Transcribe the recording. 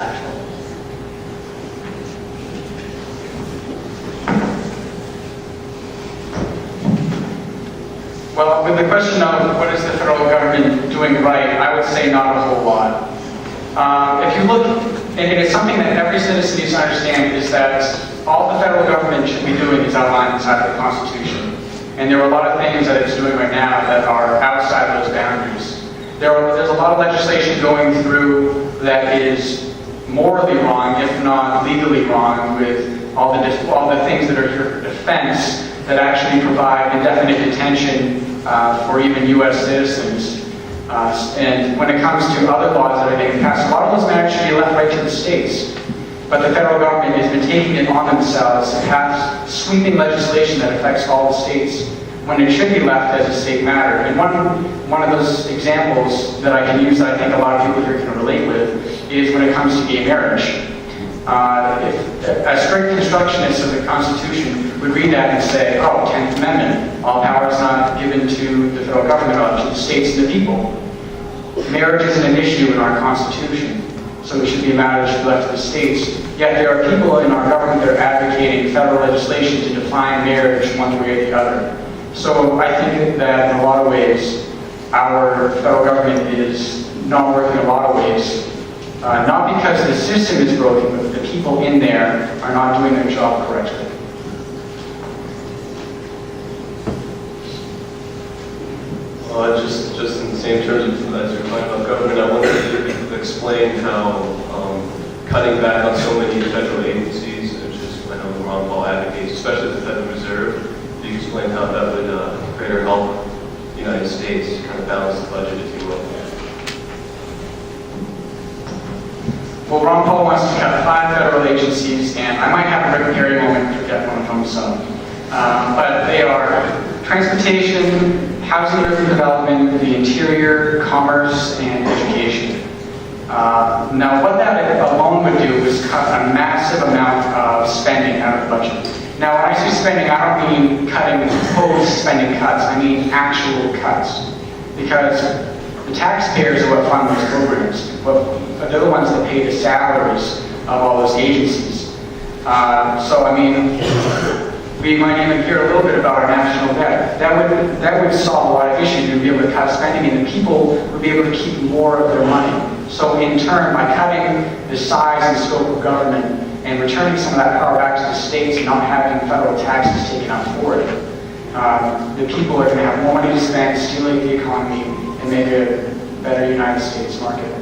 Well, with the question of what is the federal government doing right, I would say not a whole lot. If you look, and it's something that every citizen needs to understand, is that all the federal government should be doing is outlined inside the Constitution. And there are a lot of things that it's doing right now that are outside those boundaries. There's a lot of legislation going through that is morally wrong, if not legally wrong, with all the things that are your defense that actually provide indefinite detention for even U.S. citizens. And when it comes to other laws that are being passed, a lot of those matters should be left right to the states. But the federal government has been taking it on themselves to pass sweeping legislation that affects all the states when it should be left as a state matter. And one of those examples that I can use that I think a lot of people here can relate with is when it comes to gay marriage. If a strict constructionist of the Constitution would read that and say, oh, 10th Amendment, all power is not given to the federal government, but to the states and the people. Marriage isn't an issue in our Constitution, so it should be a matter that should be left to the states. Yet there are people in our government that are advocating federal legislation to define marriage one way or the other. So I think that in a lot of ways, our federal government is not working in a lot of ways. Not because the system is broken, but the people in there are not doing their job correctly. Well, just in the same terms as you're talking about government, I wanted to explain how cutting back on so many federal agencies, which is, I know Ron Paul advocates, especially the Federal Reserve, you explain how that would greater help the United States kind of balance the budget, if you will. Well, Ron Paul wants to cut 5 federal agencies, and I might have a Rick Perry moment to forget one of them some. But they are transportation, housing and urban development, the interior, commerce, and education. Now, what that alone would do is cut a massive amount of spending out of the budget. Now, when I say spending, I don't mean cutting proposed spending cuts. I mean actual cuts. Because the taxpayers are what fund those programs. They're the ones that pay the salaries of all those agencies. So, I mean, we might even hear a little bit about our national debt. That would solve a lot of issues. We'd be able to cut spending, and the people would be able to keep more of their money. So, in turn, by cutting the size and scope of government and returning some of that power back to the states and not having federal taxes taken up for it, the people are going to have more money to spend, stimulate the economy, and make a better United States market.